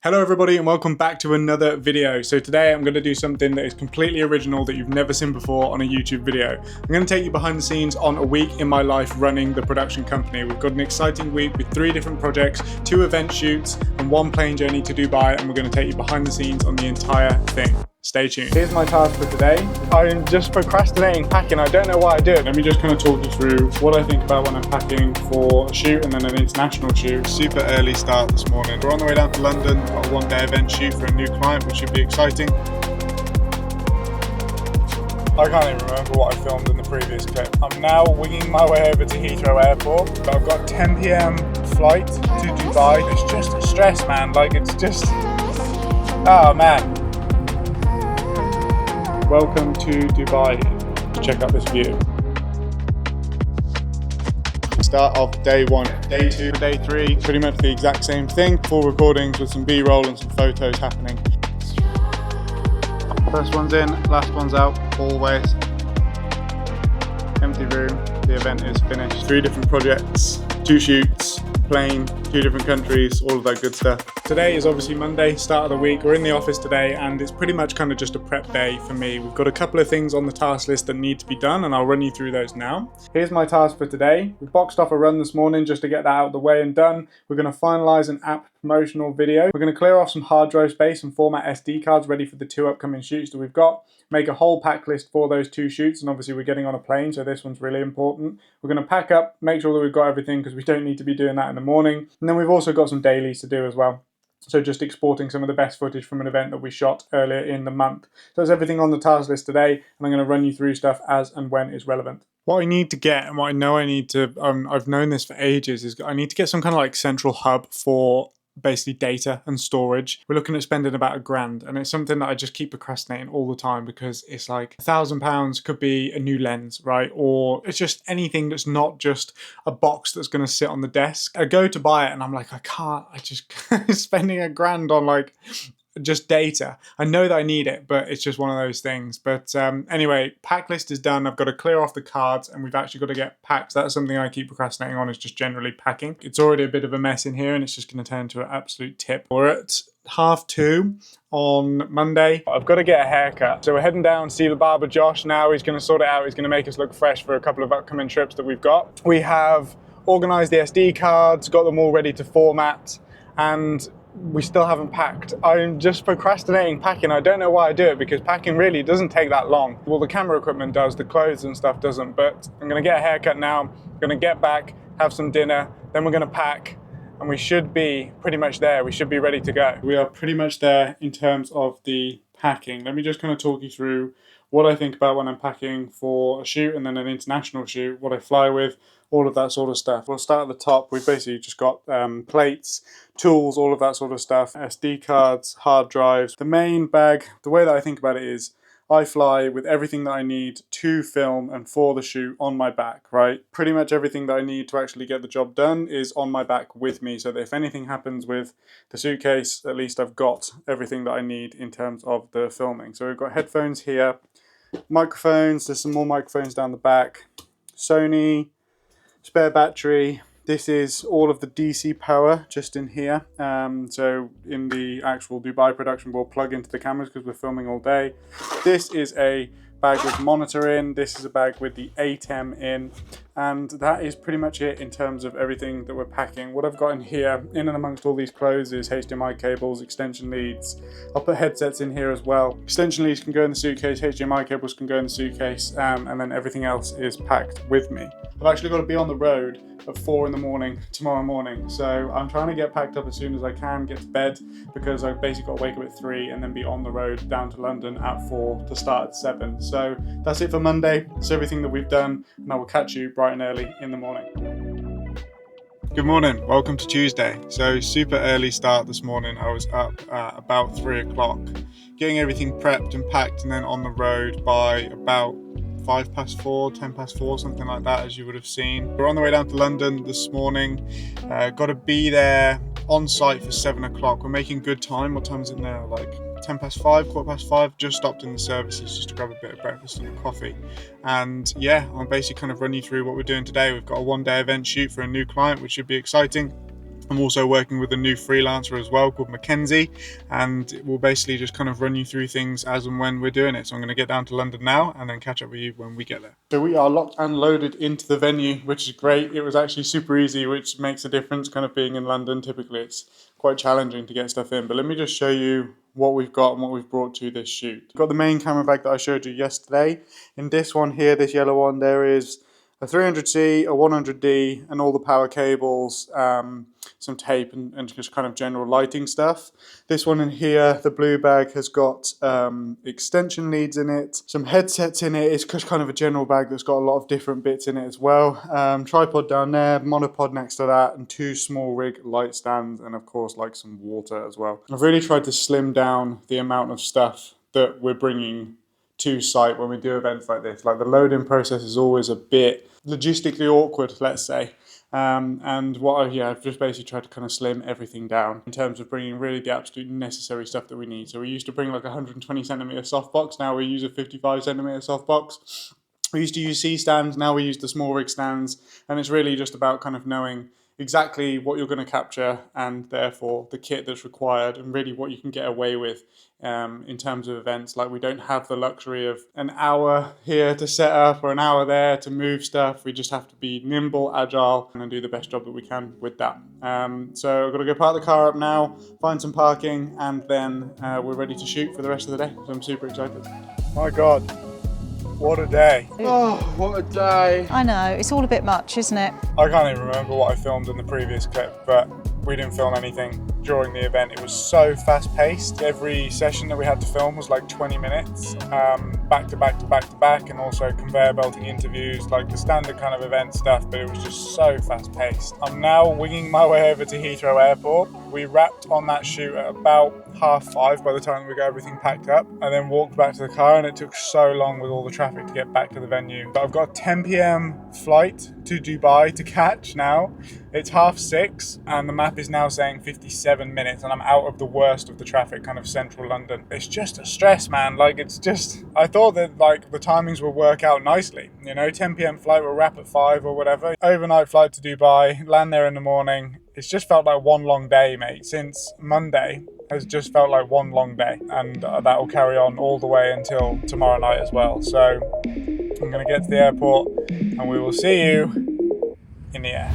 Hello everybody and welcome back to another video. So today I'm going to do something that is completely original that you've never seen before on a YouTube video. I'm going to take you behind the scenes on a week in my life running the production company. We've got an exciting week with 3 different projects, 2 event shoots and 1 plane journey to Dubai, and we're going to take you behind the scenes on the entire thing. Stay tuned. Here's my task for today. I'm just procrastinating packing. I don't know why I do it. Let me just kind of talk you through what I think about when I'm packing for a shoot and then an international shoot. Super early start this morning. We're on the way down to London. Got a 1-day event shoot for a new client, which should be exciting. I can't even remember what I filmed in the previous clip. I'm now winging my way over to Heathrow Airport, but I've got a 10 p.m. flight to Dubai. It's just a stress, man. Like, it's just, oh man. Welcome to Dubai. Check out this view. Start of day 1. Day 2, day 3, pretty much the exact same thing. Full recordings with some B-roll and some photos happening. First one's in, last one's out, always. Empty room, the event is finished. 3 different projects, 2 shoots, plane, 2 different countries, all of that good stuff. Today is obviously Monday, start of the week. We're in the office today and it's pretty much kind of just a prep day for me. We've got a couple of things on the task list that need to be done and I'll run you through those now. Here's my task for today. We boxed off a run this morning just to get that out of the way and done. We're going to finalize an app promotional video. We're going to clear off some hard drive space and format SD cards ready for the 2 upcoming shoots that we've got. Make a whole pack list for those 2 shoots, and obviously we're getting on a plane, so this one's really important. We're going to pack up, make sure that we've got everything because we don't need to be doing that in the morning. And then we've also got some dailies to do as well. So just exporting some of the best footage from an event that we shot earlier in the month. So that's everything on the task list today, and I'm going to run you through stuff as and when is relevant. What I need to get, and what I know I need to, I've known this for ages, is I need to get some kind of like central hub for basically data and storage. We're looking at spending about £1,000, and it's something that I just keep procrastinating all the time because it's like £1,000 could be a new lens, right? Or it's just anything that's not just a box that's going to sit on the desk. I go to buy it and I'm like, I can't, I just spending £1,000 on like just data. I know that I need it, but it's just one of those things. But anyway, pack list is done. I've got to clear off the cards and we've actually got to get packed. That's something I keep procrastinating on, is just generally packing. It's already a bit of a mess in here and it's just going to turn into an absolute tip. We're at 2:30 on Monday. I've got to get a haircut. So we're heading down to see the barber Josh now. He's going to sort it out. He's going to make us look fresh for a couple of upcoming trips that we've got. We have organised the SD cards, got them all ready to format, and we still haven't packed. I'm just procrastinating packing. I don't know why I do it because packing really doesn't take that long. Well, the camera equipment does, the clothes and stuff doesn't, but I'm gonna get a haircut now, I'm gonna get back, have some dinner, then we're gonna pack, and we should be pretty much there. We should be ready to go. We are pretty much there in terms of the packing. Let me just kind of talk you through what I think about when I'm packing for a shoot and then an international shoot, what I fly with, all of that sort of stuff. We'll start at the top. We've basically just got plates, tools, all of that sort of stuff, SD cards, hard drives. The main bag, the way that I think about it is I fly with everything that I need to film and for the shoot on my back, right? Pretty much everything that I need to actually get the job done is on my back with me, so that if anything happens with the suitcase, at least I've got everything that I need in terms of the filming. So we've got headphones here, microphones, there's some more microphones down the back, Sony, spare battery. This is all of the DC power just in here. So in the actual Dubai production, we'll plug into the cameras because we're filming all day. This is a bag with monitor in. This is a bag with the 8M in. And that is pretty much it in terms of everything that we're packing. What I've got in here, in and amongst all these clothes, is HDMI cables, extension leads. I'll put headsets in here as well. Extension leads can go in the suitcase, HDMI cables can go in the suitcase, and then everything else is packed with me. I've actually got to be on the road at 4 in the morning tomorrow morning, so I'm trying to get packed up as soon as I can, get to bed, because I've basically got to wake up at 3 and then be on the road down to London at 4 to start at 7. So that's it for Monday. That's everything that we've done, and I will catch you bright and early in the morning. Good morning, welcome to Tuesday. So super early start this morning. I was up at about 3 o'clock, getting everything prepped and packed, and then on the road by about 4:05, 4:10, something like that, as you would have seen. We're on the way down to London this morning. Got to be there on site for 7 o'clock. We're making good time. What time is it now? Like 5:10, 5:15. Just stopped in the services just to grab a bit of breakfast and a coffee. And yeah, I'll basically kind of run you through what we're doing today. We've got a 1-day event shoot for a new client, which should be exciting. I'm also working with a new freelancer as well called Mackenzie, and we'll basically just kind of run you through things as and when we're doing it. So I'm going to get down to London now and then catch up with you when we get there. So we are locked and loaded into the venue, which is great. It was actually super easy, which makes a difference kind of being in London. Typically it's quite challenging to get stuff in, but let me just show you what we've got and what we've brought to this shoot. We've got the main camera bag that I showed you yesterday. In this one here, this yellow one, there is a 300C, a 100D, and all the power cables, some tape and just kind of general lighting stuff. This one in here, the blue bag, has got extension leads in it, some headsets in it. It's just kind of a general bag that's got a lot of different bits in it as well. Tripod down there, monopod next to that, and 2 small rig light stands, and of course like some water as well. I've really tried to slim down the amount of stuff that we're bringing to site when we do events like this. Like the loading process is always a bit logistically awkward, let's say. And I've just basically tried to kind of slim everything down in terms of bringing really the absolute necessary stuff that we need. So we used to bring like a 120 centimeter softbox. Now we use a 55 centimeter softbox. We used to use C stands. Now we use the small rig stands. And it's really just about kind of knowing exactly what you're going to capture and therefore the kit that's required and really what you can get away with in terms of events. Like we don't have the luxury of an hour here to set up or an hour there to move stuff. We just have to be nimble, agile, and do the best job that we can with that. So I've got to go park the car up now, find some parking, and then we're ready to shoot for the rest of the day. So I'm super excited. My God. What a day. Oh, what a day. I know, it's all a bit much, isn't it? I can't even remember what I filmed in the previous clip, but we didn't film anything during the event. It was so fast paced. Every session that we had to film was like 20 minutes, back to back to back to back, and also conveyor belting interviews, like the standard kind of event stuff, but it was just so fast paced. I'm now winging my way over to Heathrow Airport. We wrapped on that shoot at about 5:30 by the time we got everything packed up, and then walked back to the car, and it took so long with all the traffic to get back to the venue. But I've got a 10 p.m. flight to Dubai to catch now. It's 6:30 and the map is now saying 57 minutes, and I'm out of the worst of the traffic, kind of central London. It's just a stress, man. Like it's just, I thought that like the timings will work out nicely. You know, 10 p.m. flight will wrap at 5 or whatever. Overnight flight to Dubai, land there in the morning. It's just felt like one long day, mate. Since Monday has just felt like one long day, and that will carry on all the way until tomorrow night as well. So I'm going to get to the airport and we will see you in the air.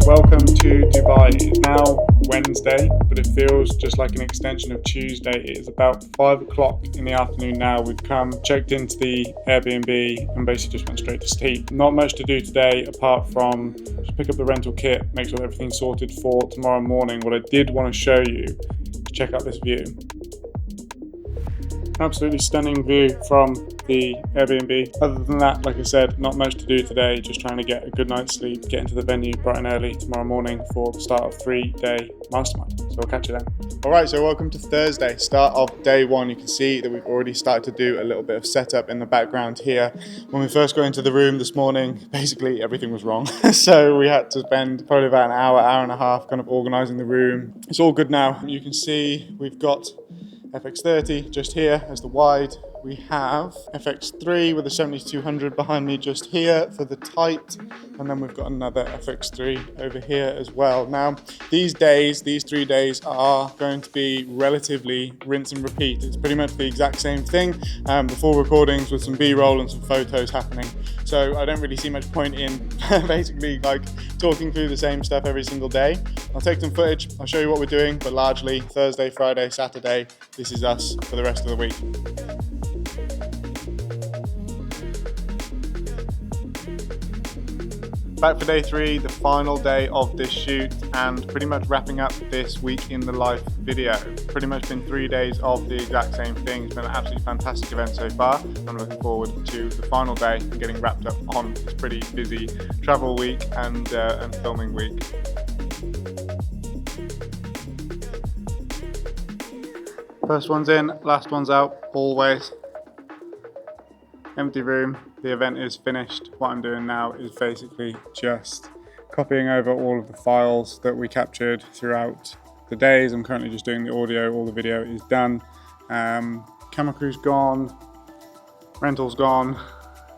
Welcome to Dubai. It's now Wednesday, but it feels just like an extension of Tuesday. It is about 5 o'clock in the afternoon now. We've come, checked into the Airbnb, and basically just went straight to sleep. Not much to do today apart from just pick up the rental kit, make sure everything's sorted for tomorrow morning. What I did want to show you is check out this view. Absolutely stunning view from the Airbnb. Other than that, like I said, not much to do today, just trying to get a good night's sleep, get into the venue bright and early tomorrow morning for the start of 3-day mastermind. So I'll catch you then. All right, so welcome to Thursday, start of day 1. You can see that we've already started to do a little bit of setup in the background here. When we first got into the room this morning, basically everything was wrong. So we had to spend probably about an hour and a half kind of organizing the room. It's all good now. You can see we've got FX30 just here as the wide. We have FX3 with a 7200 behind me just here for the tight, and then we've got another FX3 over here as well. Now these 3 days are going to be relatively rinse and repeat. It's pretty much the exact same thing, the full recordings with some B-roll and some photos happening. So I don't really see much point in basically like talking through the same stuff every single day. I'll take some footage, I'll show you what we're doing, but largely Thursday, Friday, Saturday, this is us for the rest of the week. Back for day 3, the final day of this shoot, and pretty much wrapping up this week in the life video. Pretty much been 3 days of the exact same thing. It's been an absolutely fantastic event so far. I'm looking forward to the final day and getting wrapped up on this pretty busy travel week and filming week. First one's in, last one's out, always. Empty room, the event is finished. What I'm doing now is basically just copying over all of the files that we captured throughout the days. I'm currently just doing the audio, all the video is done. Camera crew's gone. Rental's gone,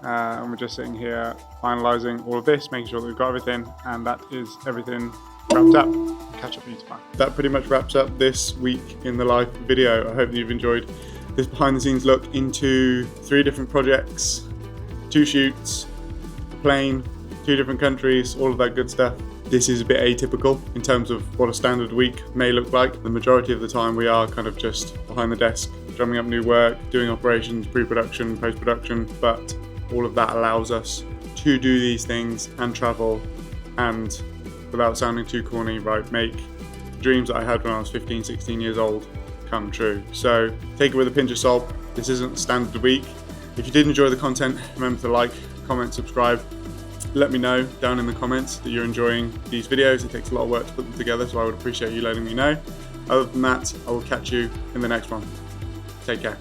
and we're just sitting here finalising all of this, making sure that we've got everything, and that is everything wrapped up. Catch up with you tomorrow. That pretty much wraps up this week in the life video. I hope that you've enjoyed this behind the scenes look into 3 different projects, 2 shoots, a plane, 2 different countries, all of that good stuff. This is a bit atypical in terms of what a standard week may look like. The majority of the time we are kind of just behind the desk, drumming up new work, doing operations, pre-production, post-production, but all of that allows us to do these things and travel and, without sounding too corny, right, make dreams that I had when I was 15, 16 years old come true. So take it with a pinch of salt. This isn't a standard week. If you did enjoy the content, remember to like, comment, subscribe. Let me know down in the comments that you're enjoying these videos. It takes a lot of work to put them together, so I would appreciate you letting me know. Other than that, I will catch you in the next one. Take care.